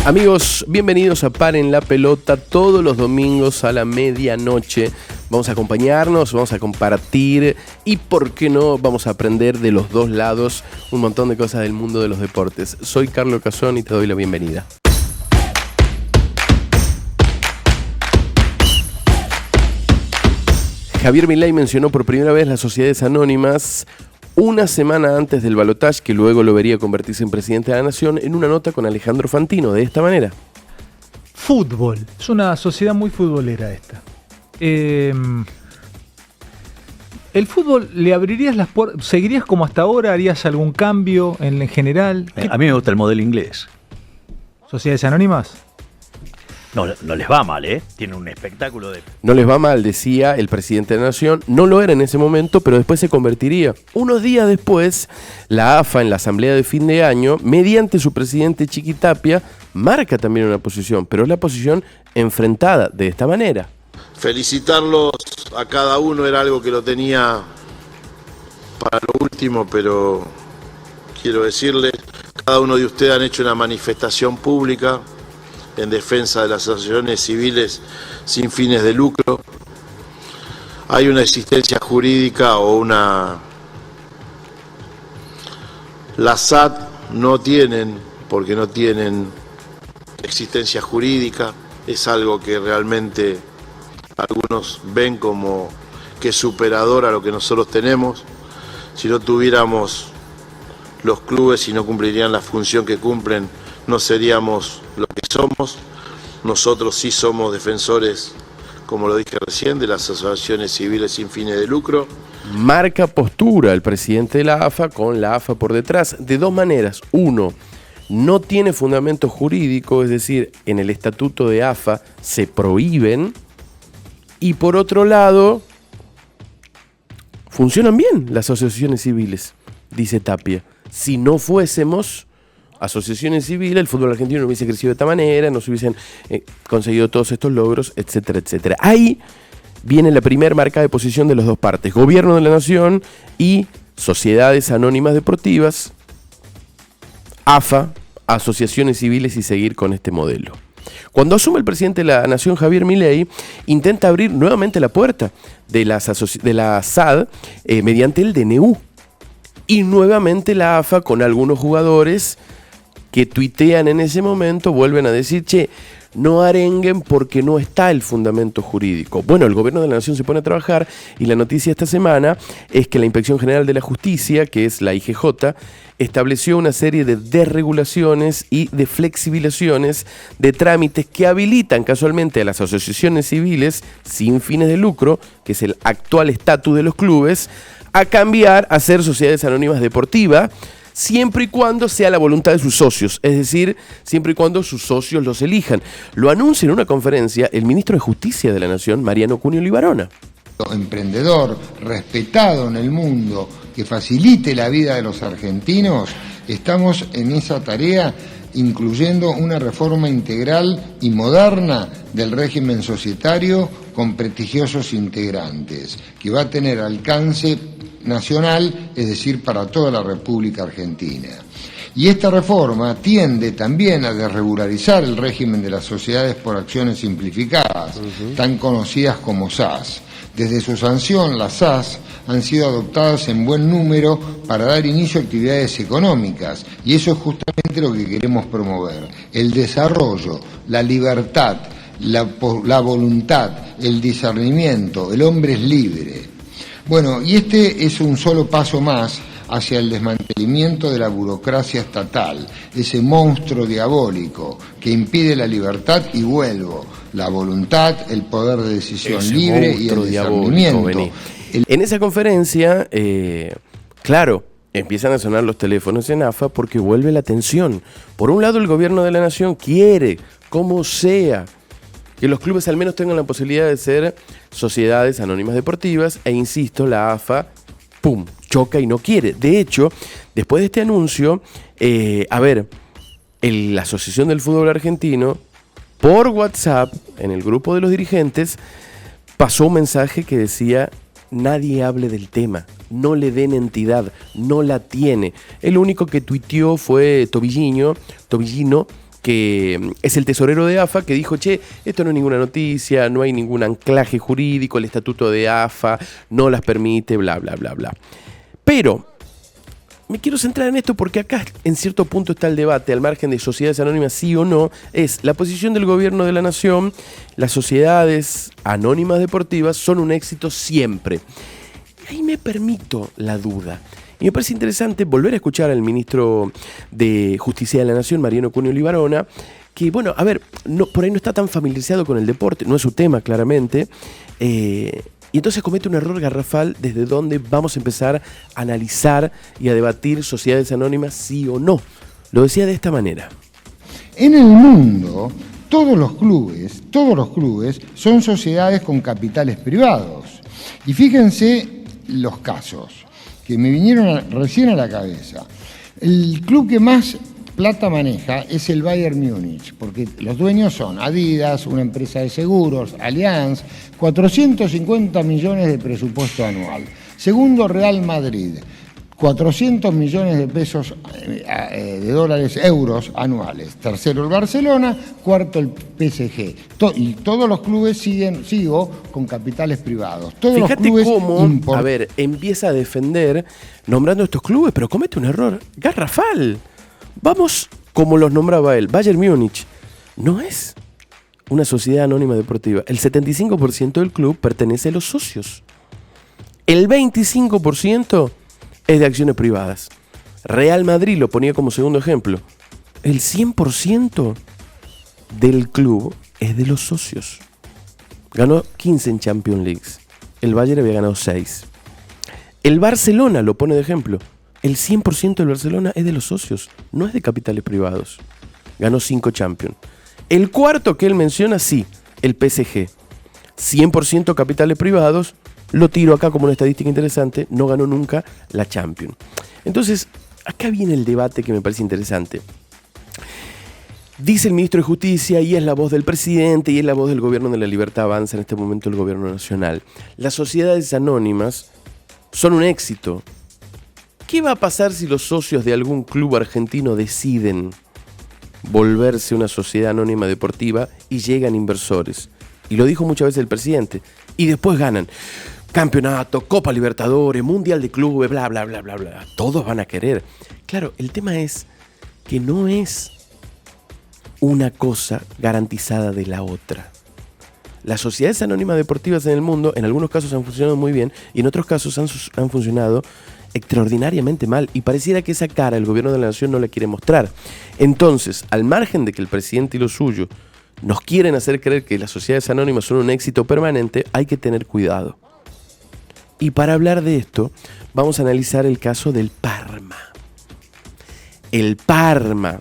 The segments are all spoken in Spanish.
Amigos, bienvenidos a Paren la Pelota todos los domingos a la medianoche. Vamos a acompañarnos, vamos a compartir y, ¿por qué no?, vamos a aprender de los dos lados un montón de cosas del mundo de los deportes. Soy Carlos Cazón y te doy la bienvenida. Javier Milei mencionó por primera vez las sociedades anónimas una semana antes del balotaje, que luego lo vería convertirse en presidente de la Nación, en una nota con Alejandro Fantino, de esta manera. Fútbol. Es una sociedad muy futbolera esta. El fútbol, ¿le abrirías las puertas? ¿Seguirías como hasta ahora? ¿Harías algún cambio en general? A mí me gusta el modelo inglés. ¿Sociedades anónimas? No les va mal, ¿eh? Tienen un espectáculo de... No les va mal, decía el presidente de la Nación. No lo era en ese momento, pero después se convertiría. Unos días después, la AFA, en la asamblea de fin de año, mediante su presidente Chiqui Tapia, marca también una posición, pero es la posición enfrentada de esta manera. Felicitarlos a cada uno era algo que lo tenía para lo último, pero quiero decirles, cada uno de ustedes han hecho una manifestación pública en defensa de las asociaciones civiles sin fines de lucro. Hay una existencia jurídica o una... La SAT no tienen, porque no tienen existencia jurídica, es algo que realmente algunos ven como que es superador a lo que nosotros tenemos. Si no tuviéramos los clubes y no cumplirían la función que cumplen, no seríamos lo que somos. Nosotros sí somos defensores, como lo dije recién, de las asociaciones civiles sin fines de lucro. Marca postura el presidente de la AFA con la AFA por detrás de dos maneras. Uno, no tiene fundamento jurídico, es decir, en el estatuto de AFA se prohíben. Y por otro lado, funcionan bien las asociaciones civiles, dice Tapia. Si no fuésemos asociaciones civiles, el fútbol argentino no hubiese crecido de esta manera, no se hubiesen conseguido todos estos logros, etcétera, etcétera. Ahí viene la primera marca de posición de las dos partes, gobierno de la nación y sociedades anónimas deportivas, AFA, asociaciones civiles, y seguir con este modelo. Cuando asume el presidente de la Nación, Javier Milei, intenta abrir nuevamente la puerta de la SAD mediante el DNU. Y nuevamente la AFA, con algunos jugadores que tuitean en ese momento, vuelven a decir, che, no arenguen porque no está el fundamento jurídico. Bueno, el gobierno de la Nación se pone a trabajar y la noticia esta semana es que la Inspección General de la Justicia, que es la IGJ, estableció una serie de desregulaciones y de flexibilizaciones de trámites que habilitan casualmente a las asociaciones civiles sin fines de lucro, que es el actual estatus de los clubes, a cambiar a ser sociedades anónimas deportivas, siempre y cuando sea la voluntad de sus socios, es decir, siempre y cuando sus socios los elijan. Lo anuncia en una conferencia el ministro de Justicia de la Nación, Mariano Cunio Libarona. Emprendedor, respetado en el mundo, que facilite la vida de los argentinos, estamos en esa tarea incluyendo una reforma integral y moderna del régimen societario con prestigiosos integrantes, que va a tener alcance nacional, es decir, para toda la República Argentina. Y esta reforma tiende también a desregularizar el régimen de las sociedades por acciones simplificadas, tan conocidas como SAS. Desde su sanción, las SAS han sido adoptadas en buen número para dar inicio a actividades económicas, y eso es justamente lo que queremos promover: el desarrollo, la libertad, la voluntad, el discernimiento. El hombre es libre. Bueno, y este es un solo paso más hacia el desmantelamiento de la burocracia estatal, ese monstruo diabólico que impide la libertad, y vuelvo, la voluntad, el poder de decisión ese libre y el discernimiento. En esa conferencia, claro, empiezan a sonar los teléfonos en AFA porque vuelve la tensión. Por un lado, el gobierno de la nación quiere, como sea, que los clubes al menos tengan la posibilidad de ser sociedades anónimas deportivas, e insisto, la AFA, ¡pum!, choca y no quiere. De hecho, después de este anuncio, la Asociación del Fútbol Argentino, por WhatsApp, en el grupo de los dirigentes, pasó un mensaje que decía: nadie hable del tema, no le den entidad, no la tiene. El único que tuiteó fue Tobillino, que es el tesorero de AFA, que dijo, che, esto no es ninguna noticia, no hay ningún anclaje jurídico, el estatuto de AFA no las permite, bla, bla, bla, bla. Pero me quiero centrar en esto porque acá en cierto punto está el debate, al margen de sociedades anónimas sí o no, es la posición del gobierno de la nación: las sociedades anónimas deportivas son un éxito siempre. Ahí me permito la duda. Y me parece interesante volver a escuchar al ministro de Justicia de la Nación, Mariano Cunio Libarona, que, bueno, a ver, por ahí no está tan familiarizado con el deporte, no es su tema claramente, y entonces comete un error garrafal desde donde vamos a empezar a analizar y a debatir sociedades anónimas sí o no. Lo decía de esta manera. En el mundo, todos los clubes son sociedades con capitales privados. Y fíjense los casos que me vinieron recién a la cabeza. El club que más plata maneja es el Bayern Múnich, porque los dueños son Adidas, una empresa de seguros, Allianz, 450 millones de presupuesto anual. Segundo, Real Madrid, 400 millones de pesos, de dólares, euros anuales. Tercero, el Barcelona. Cuarto, el PSG. Y todos los clubes sigo con capitales privados. Todos Fíjate los clubes cómo, a ver, empieza a defender nombrando estos clubes, pero comete un error garrafal. Vamos como los nombraba él. Bayern Múnich no es una sociedad anónima deportiva. El 75% del club pertenece a los socios. El 25% es de acciones privadas. Real Madrid lo ponía como segundo ejemplo. El 100% del club es de los socios. Ganó 15 en Champions League. El Bayern había ganado 6. El Barcelona lo pone de ejemplo. El 100% del Barcelona es de los socios, no es de capitales privados. Ganó 5 Champions. El cuarto que él menciona, sí, el PSG. 100% capitales privados, lo tiro acá como una estadística interesante, no ganó nunca la Champions. Entonces, acá viene el debate que me parece interesante. Dice el ministro de Justicia, y es la voz del presidente, y es la voz del gobierno de la Libertad Avanza, en este momento el gobierno nacional. Las sociedades anónimas son un éxito. ¿Qué va a pasar si los socios de algún club argentino deciden volverse una sociedad anónima deportiva y llegan inversores? Y lo dijo muchas veces el presidente. Y después ganan campeonato, Copa Libertadores, Mundial de Clubes, bla, bla, bla, bla, bla. Todos van a querer. Claro, el tema es que no es una cosa garantizada de la otra. Las sociedades anónimas deportivas en el mundo, en algunos casos han funcionado muy bien y en otros casos han funcionado extraordinariamente mal, y pareciera que esa cara el gobierno de la nación no la quiere mostrar. Entonces, al margen de que el presidente y lo suyo nos quieren hacer creer que las sociedades anónimas son un éxito permanente, hay que tener cuidado. Y para hablar de esto, vamos a analizar el caso del Parma. El Parma,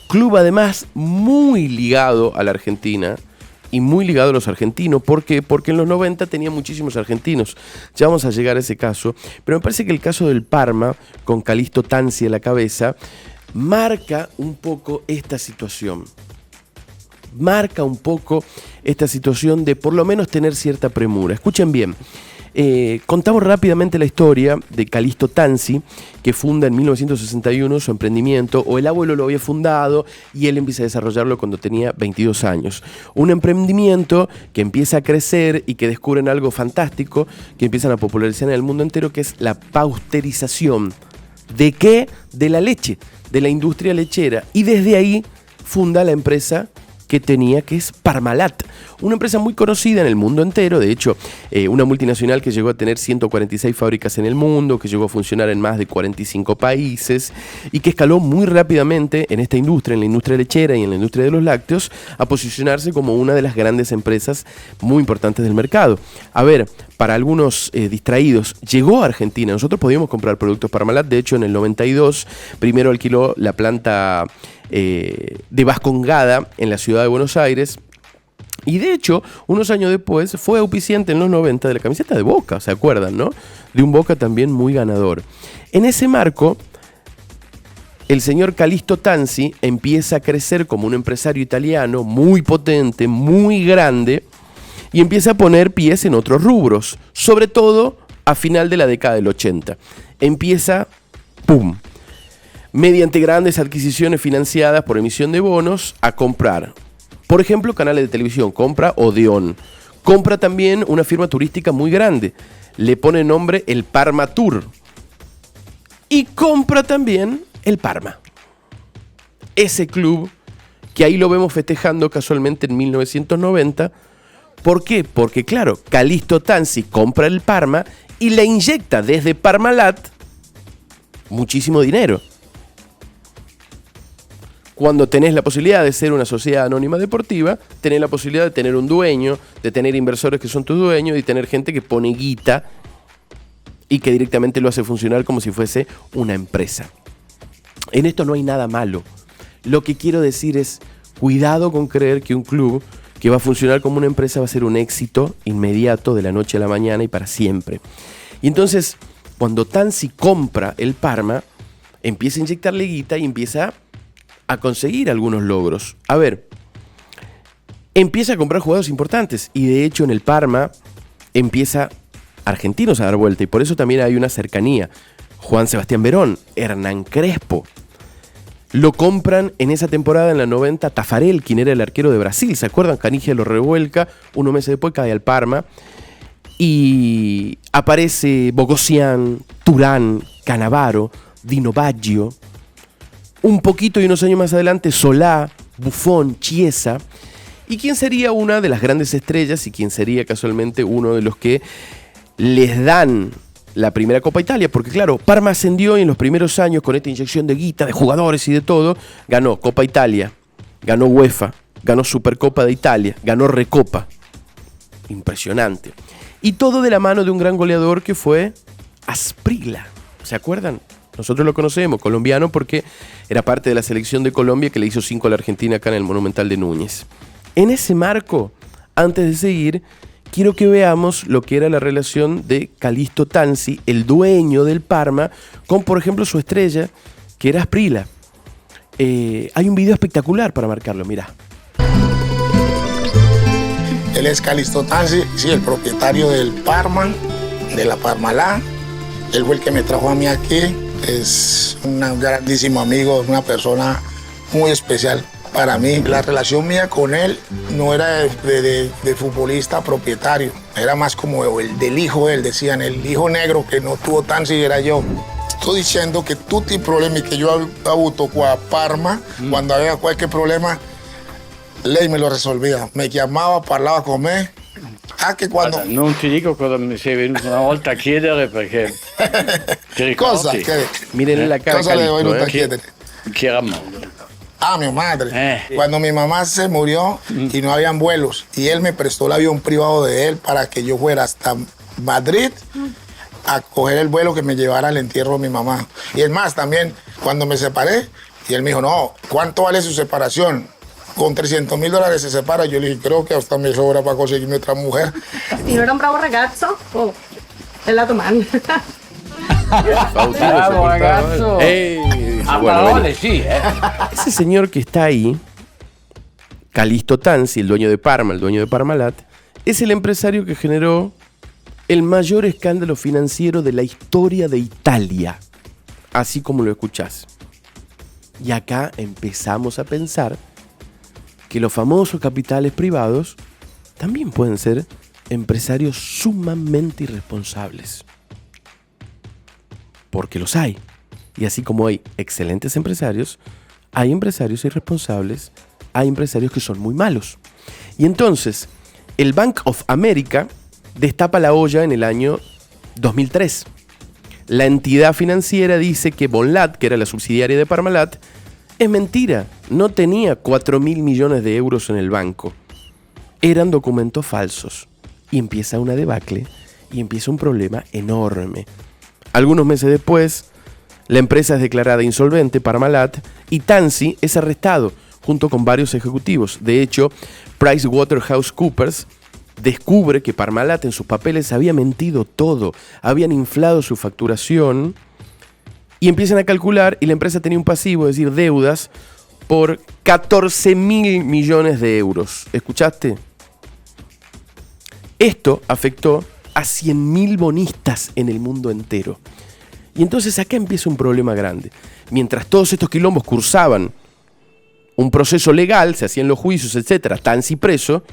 club además muy ligado a la Argentina, y muy ligado a los argentinos. ¿Por qué? Porque en los 90 tenía muchísimos argentinos. Ya vamos a llegar a ese caso. Pero me parece que el caso del Parma, con Calixto Tanzi a la cabeza, marca un poco esta situación. Marca un poco esta situación de por lo menos tener cierta premura. Escuchen bien. Contamos rápidamente la historia de Calixto Tanzi, que funda en 1961 su emprendimiento, o el abuelo lo había fundado y él empieza a desarrollarlo cuando tenía 22 años. Un emprendimiento que empieza a crecer y que descubren algo fantástico, que empiezan a popularizar en el mundo entero, que es la pasteurización. ¿De qué? De la leche, de la industria lechera. Y desde ahí funda la empresa que tenía, que es Parmalat, una empresa muy conocida en el mundo entero, de hecho, una multinacional que llegó a tener 146 fábricas en el mundo, que llegó a funcionar en más de 45 países y que escaló muy rápidamente en esta industria, en la industria lechera y en la industria de los lácteos, a posicionarse como una de las grandes empresas muy importantes del mercado. A ver, para algunos distraídos, llegó a Argentina, nosotros podíamos comprar productos Parmalat, de hecho en el 92 primero alquiló la planta de Vascongada en la ciudad de Buenos Aires, y de hecho unos años después fue auspiciante en los 90 de la camiseta de Boca, ¿se acuerdan, no? De un Boca también muy ganador. En ese marco, el señor Calixto Tanzi empieza a crecer como un empresario italiano muy potente, muy grande, y empieza a poner pies en otros rubros, sobre todo a final de la década del 80. Empieza, ¡pum!, mediante grandes adquisiciones financiadas por emisión de bonos, a comprar, por ejemplo, canales de televisión. Compra Odeón. Compra también una firma turística muy grande. Le pone nombre el Parma Tour. Y compra también el Parma. Ese club que ahí lo vemos festejando casualmente en 1990. ¿Por qué? Porque claro, Calixto Tanzi compra el Parma y le inyecta desde Parmalat muchísimo dinero. Cuando tenés la posibilidad de ser una sociedad anónima deportiva, tenés la posibilidad de tener un dueño, de tener inversores que son tus dueños y tener gente que pone guita y que directamente lo hace funcionar como si fuese una empresa. En esto no hay nada malo. Lo que quiero decir es, cuidado con creer que un club que va a funcionar como una empresa va a ser un éxito inmediato de la noche a la mañana y para siempre. Y entonces, cuando Tanzi compra el Parma, empieza a inyectarle guita y empieza a conseguir algunos logros. A ver, empieza a comprar jugadores importantes y de hecho en el Parma empieza argentinos a dar vuelta y por eso también hay una cercanía. Juan Sebastián Verón, Hernán Crespo. Lo compran en esa temporada, en la 90, Tafarel, quien era el arquero de Brasil. ¿Se acuerdan? Canigia lo revuelca, unos meses después cae al Parma. Y aparece Bogosian, Turán, Cannavaro, Dino Baggio. Un poquito y unos años más adelante, Solá, Buffon, Chiesa. ¿Y quién sería una de las grandes estrellas y quién sería casualmente uno de los que les dan la primera Copa Italia? Porque claro, Parma ascendió y en los primeros años con esta inyección de guita, de jugadores y de todo, ganó Copa Italia, ganó UEFA, ganó Supercopa de Italia, ganó Recopa. Impresionante. Y todo de la mano de un gran goleador que fue Asprilla. ¿Se acuerdan? Nosotros lo conocemos, colombiano, porque era parte de la selección de Colombia que le hizo 5 a la Argentina acá en el Monumental de Núñez. En ese marco, antes de seguir, quiero que veamos lo que era la relación de Calixto Tanzi, el dueño del Parma, con, por ejemplo, su estrella, que era Asprilla. Hay un video espectacular para marcarlo, mirá. Él es Calixto Tanzi, sí, el propietario del Parma, de la Parmalat. Él fue el que me trajo a mí aquí. Es un grandísimo amigo, una persona muy especial para mí. La relación mía con él no era de futbolista propietario, era más como el del hijo de él, decían, el hijo negro que no tuvo Tanzi era yo. Estoy diciendo que tutti problemi que yo avuto con Parma, cuando había cualquier problema, lei me lo resolvía. Me llamaba, parlava con me. Che quando... Guarda, non ti dico cosa mi sei venuto una volta a chiedere perché ti ricordi? Cosa? Miren la cara Cosa le Calixto, venuto a chiedere? Che era morto. Ah, mi madre. Cuando mi mamá se murió y no habían vuelos, y él me prestó el avión privado de él para que yo fuera hasta Madrid a coger el vuelo que me llevara al entierro de mi mamá. Y es más, también cuando me separé, y él me dijo, no, ¿cuánto vale su separación? Con $300.000 se separa. Yo le dije, creo que hasta me sobra para conseguirme otra mujer. Si no era un bravo ragazzo, è la domanda. Bravo ragazzo. A parole sì, Ese señor que está ahí, Calixto Tanzi, el dueño de Parma, el dueño de Parmalat, es el empresario que generó el mayor escándalo financiero de la historia de Italia, así como lo escuchás. Y acá empezamos a pensar que los famosos capitales privados también pueden ser empresarios sumamente irresponsables. Porque los hay. Y así como hay excelentes empresarios, hay empresarios irresponsables, hay empresarios que son muy malos. Y entonces, el Bank of America destapa la olla en el año 2003. La entidad financiera dice que Bonlat, que era la subsidiaria de Parmalat, es mentira, no tenía 4.000 millones de euros en el banco. Eran documentos falsos. Y empieza una debacle y empieza un problema enorme. Algunos meses después, la empresa es declarada insolvente, Parmalat, y Tanzi es arrestado junto con varios ejecutivos. De hecho, PricewaterhouseCoopers descubre que Parmalat en sus papeles había mentido todo, habían inflado su facturación. Y empiezan a calcular y la empresa tenía un pasivo, es decir, deudas, por 14.000 millones de euros. ¿Escuchaste? Esto afectó a 100.000 bonistas en el mundo entero. Y entonces acá empieza un problema grande. Mientras todos estos quilombos cursaban un proceso legal, se hacían los juicios, etcétera, Tansi preso,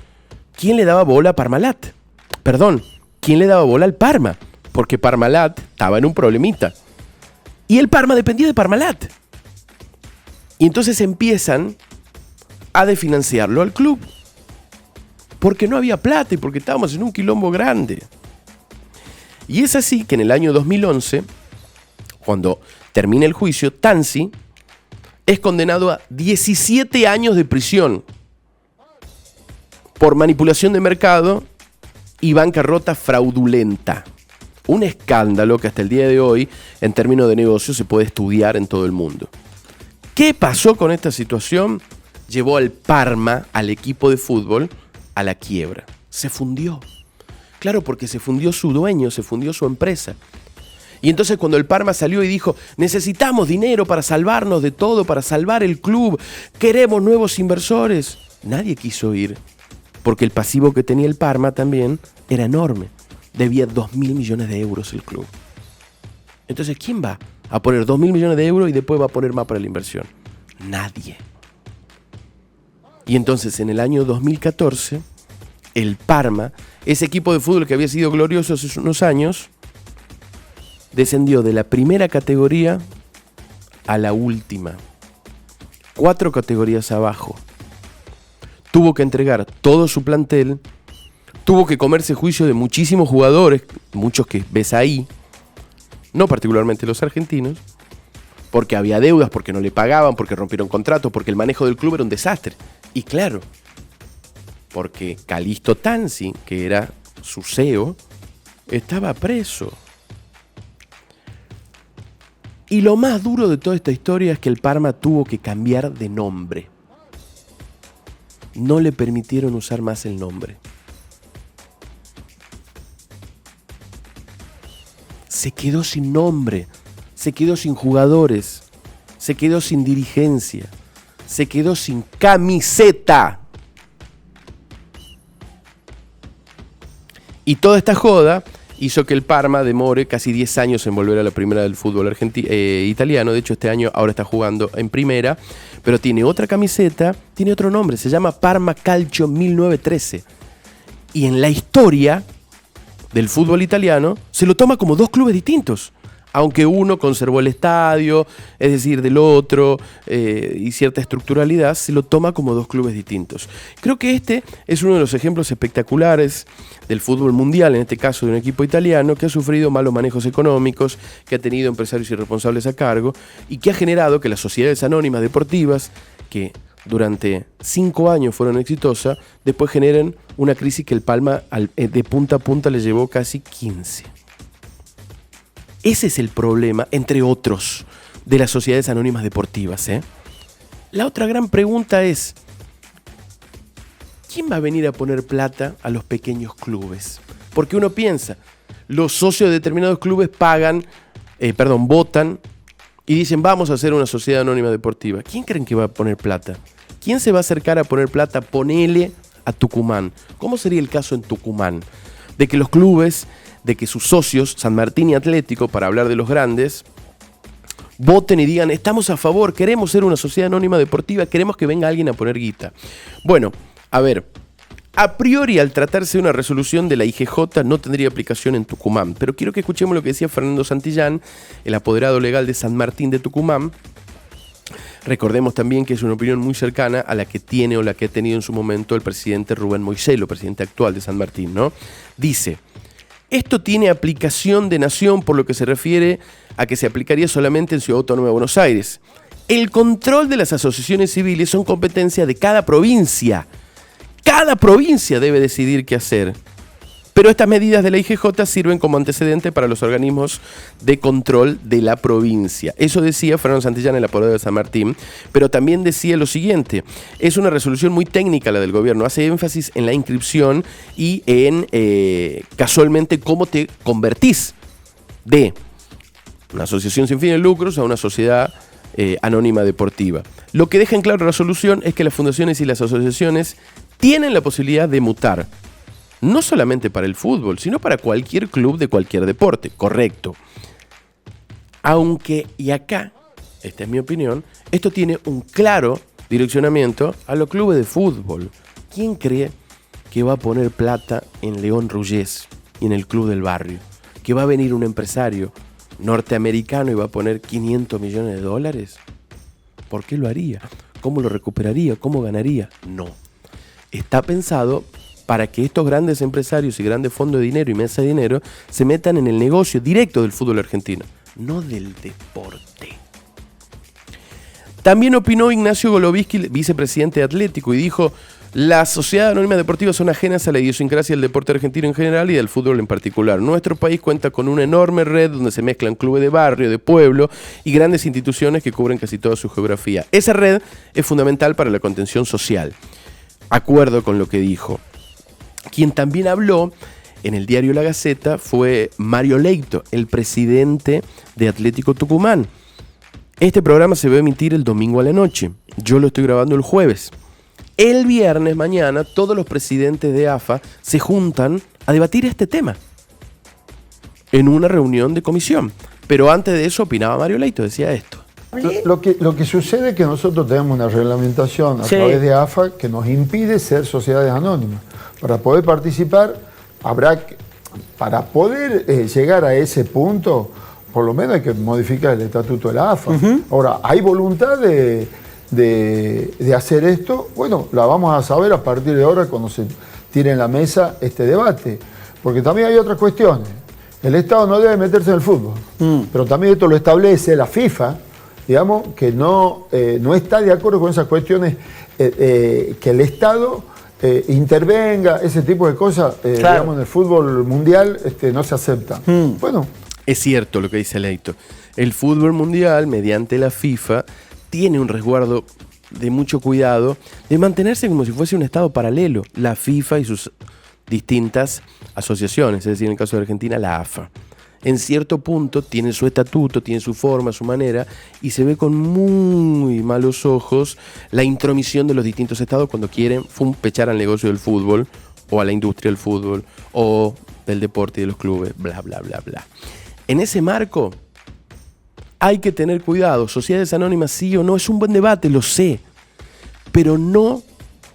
¿quién le daba bola a Parmalat? Perdón, ¿quién le daba bola al Parma? Porque Parmalat estaba en un problemita. Y el Parma dependía de Parmalat. Y entonces empiezan a desfinanciarlo al club. Porque no había plata y porque estábamos en un quilombo grande. Y es así que en el año 2011, cuando termina el juicio, Tansi es condenado a 17 años de prisión por manipulación de mercado y bancarrota fraudulenta. Un escándalo que hasta el día de hoy, en términos de negocio, se puede estudiar en todo el mundo. ¿Qué pasó con esta situación? Llevó al Parma, al equipo de fútbol, a la quiebra. Se fundió. Claro, porque se fundió su dueño, se fundió su empresa. Y entonces cuando el Parma salió y dijo, necesitamos dinero para salvarnos de todo, para salvar el club, queremos nuevos inversores, nadie quiso ir. Porque el pasivo que tenía el Parma también era enorme. Debía 2.000 millones de euros el club. Entonces, ¿quién va a poner 2.000 millones de euros y después va a poner más para la inversión? Nadie. Y entonces, en el año 2014, el Parma, ese equipo de fútbol que había sido glorioso hace unos años, descendió de la primera categoría a la última. 4 categorías abajo. Tuvo que entregar todo su plantel, tuvo que comerse juicio de muchísimos jugadores, muchos que ves ahí, no particularmente los argentinos, porque había deudas, porque no le pagaban, porque rompieron contratos, porque el manejo del club era un desastre. Y claro, porque Calixto Tansi, que era su CEO, estaba preso. Y lo más duro de toda esta historia es que el Parma tuvo que cambiar de nombre. No le permitieron usar más el nombre. Se quedó sin nombre, se quedó sin jugadores, se quedó sin dirigencia, se quedó sin camiseta. Y toda esta joda hizo que el Parma demore casi 10 años en volver a la primera del fútbol italiano. De hecho, este año ahora está jugando en primera, pero tiene otra camiseta, tiene otro nombre, se llama Parma Calcio 1913. Y en la historia del fútbol italiano se lo toma como 2 clubes distintos, aunque uno conservó el estadio, es decir, del otro, y cierta estructuralidad, se lo toma como 2 clubes distintos. Creo que este es uno de los ejemplos espectaculares del fútbol mundial, en este caso de un equipo italiano, que ha sufrido malos manejos económicos, que ha tenido empresarios irresponsables a cargo, y que ha generado que las sociedades anónimas deportivas, que durante 5 años fueron exitosas, después generen una crisis que el Parma de punta a punta le llevó casi 15. Ese es el problema, entre otros, de las sociedades anónimas deportivas. La otra gran pregunta es, ¿quién va a venir a poner plata a los pequeños clubes? Porque uno piensa, los socios de determinados clubes votan y dicen, vamos a hacer una sociedad anónima deportiva. ¿Quién creen que va a poner plata? ¿Quién se va a acercar a poner plata? Ponele a Tucumán. ¿Cómo sería el caso en Tucumán? De que los clubes, de que sus socios, San Martín y Atlético, para hablar de los grandes, voten y digan, estamos a favor, queremos ser una sociedad anónima deportiva, queremos que venga alguien a poner guita. Bueno, a ver, a priori al tratarse de una resolución de la IGJ no tendría aplicación en Tucumán, pero quiero que escuchemos lo que decía Fernando Santillán, el apoderado legal de San Martín de Tucumán. Recordemos también que es una opinión muy cercana a la que tiene o la que ha tenido en su momento el presidente Rubén Moiselo, presidente actual de San Martín, ¿no? Dice, esto tiene aplicación de nación por lo que se refiere a que se aplicaría solamente en Ciudad Autónoma de Buenos Aires. El control de las asociaciones civiles son competencia de cada provincia. Cada provincia debe decidir qué hacer. Pero estas medidas de la IGJ sirven como antecedente para los organismos de control de la provincia. Eso decía Fernando Santillán, el apoderado de San Martín, pero también decía lo siguiente, es una resolución muy técnica la del gobierno, hace énfasis en la inscripción y en casualmente cómo te convertís de una asociación sin fines de lucros a una sociedad anónima deportiva. Lo que deja en claro la resolución es que las fundaciones y las asociaciones tienen la posibilidad de mutar, no solamente para el fútbol, sino para cualquier club de cualquier deporte, correcto. Aunque, y acá, esta es mi opinión, esto tiene un claro direccionamiento a los clubes de fútbol. ¿Quién cree que va a poner plata en León Rullés y en el club del barrio? ¿Que va a venir un empresario norteamericano y va a poner $500 millones? ¿Por qué lo haría? ¿Cómo lo recuperaría? ¿Cómo ganaría? No. Está pensado para que estos grandes empresarios y grandes fondos de dinero y mesa de dinero se metan en el negocio directo del fútbol argentino, no del deporte. También opinó Ignacio Goloviski, vicepresidente de Atlético, y dijo: las sociedades anónimas deportivas son ajenas a la idiosincrasia del deporte argentino en general y del fútbol en particular. Nuestro país cuenta con una enorme red donde se mezclan clubes de barrio, de pueblo y grandes instituciones que cubren casi toda su geografía. Esa red es fundamental para la contención social. Acuerdo con lo que dijo. Quien también habló en el diario La Gaceta fue Mario Leito, el presidente de Atlético Tucumán. Este programa se va a emitir el domingo a la noche. Yo lo estoy grabando el jueves. El viernes, mañana, todos los presidentes de AFA se juntan a debatir este tema en una reunión de comisión. Pero antes de eso opinaba Mario Leito, decía esto. Lo que sucede es que nosotros tenemos una reglamentación a través de AFA que nos impide ser sociedades anónimas. Para poder participar, para poder llegar a ese punto, por lo menos hay que modificar el estatuto de la AFA. Ahora, ¿hay voluntad de hacer esto? Bueno, la vamos a saber a partir de ahora cuando se tire en la mesa este debate. Porque también hay otras cuestiones. El Estado no debe meterse en el fútbol, pero también esto lo establece la FIFA, digamos, que no está de acuerdo con esas cuestiones, que el Estado intervenga, ese tipo de cosas, digamos, en el fútbol mundial no se acepta. Bueno. Es cierto lo que dice Leito. El fútbol mundial, mediante la FIFA, tiene un resguardo de mucho cuidado de mantenerse como si fuese un estado paralelo, la FIFA y sus distintas asociaciones, es decir, en el caso de Argentina, la AFA. En cierto punto tiene su estatuto, tiene su forma, su manera, y se ve con muy malos ojos la intromisión de los distintos estados cuando quieren pechar al negocio del fútbol, o a la industria del fútbol, o del deporte y de los clubes, bla, bla, bla, bla. En ese marco hay que tener cuidado. Sociedades anónimas sí o no, es un buen debate, lo sé, pero no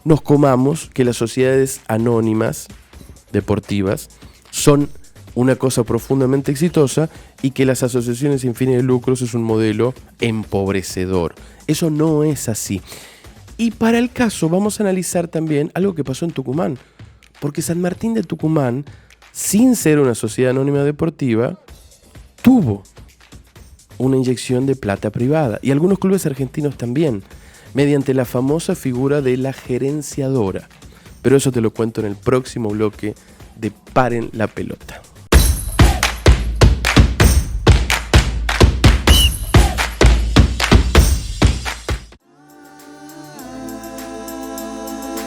nos comamos que las sociedades anónimas deportivas son una cosa profundamente exitosa y que las asociaciones sin fines de lucros es un modelo empobrecedor. Eso no es así. Y para el caso vamos a analizar también algo que pasó en Tucumán, porque San Martín de Tucumán, sin ser una sociedad anónima deportiva, tuvo una inyección de plata privada, y algunos clubes argentinos también, mediante la famosa figura de la gerenciadora. Pero eso te lo cuento en el próximo bloque de Paren la Pelota.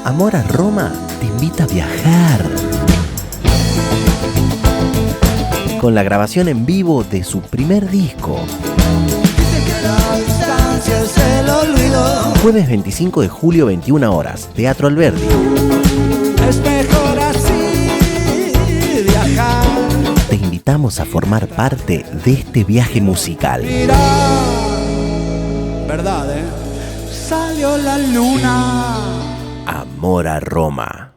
Amor a Roma te invita a viajar con la grabación en vivo de su primer disco. Jueves 25 de julio, 21 horas, Teatro Alberdi. Es mejor así viajar. Te invitamos a formar parte de este viaje musical. Mira, verdad, salió la luna. Amor a Roma.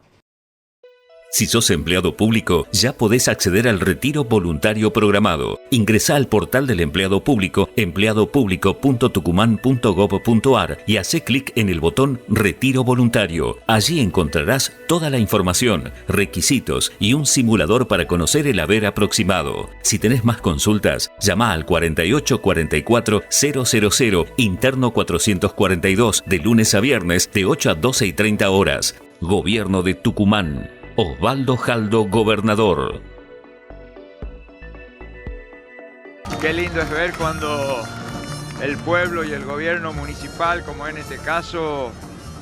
Si sos empleado público, ya podés acceder al retiro voluntario programado. Ingresá al portal del empleado público, empleadopublico.tucumán.gov.ar, y hacé clic en el botón Retiro Voluntario. Allí encontrarás toda la información, requisitos y un simulador para conocer el haber aproximado. Si tenés más consultas, llama al 48 44 000, interno 442, de lunes a viernes, de 8 a 12 y 30 horas. Gobierno de Tucumán. Osvaldo Jaldo, gobernador. Qué lindo es ver cuando el pueblo y el gobierno municipal, como en este caso,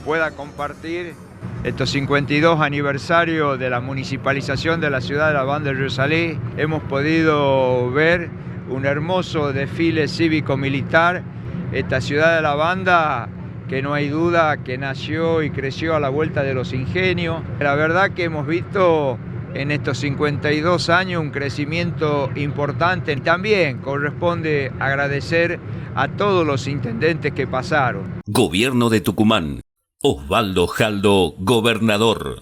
pueda compartir estos 52 aniversarios de la municipalización de la ciudad de La Banda de Río Salí. Hemos podido ver un hermoso desfile cívico-militar. Esta ciudad de La Banda, que no hay duda que nació y creció a la vuelta de los ingenios. La verdad que hemos visto en estos 52 años un crecimiento importante. También corresponde agradecer a todos los intendentes que pasaron. Gobierno de Tucumán. Osvaldo Jaldo, gobernador.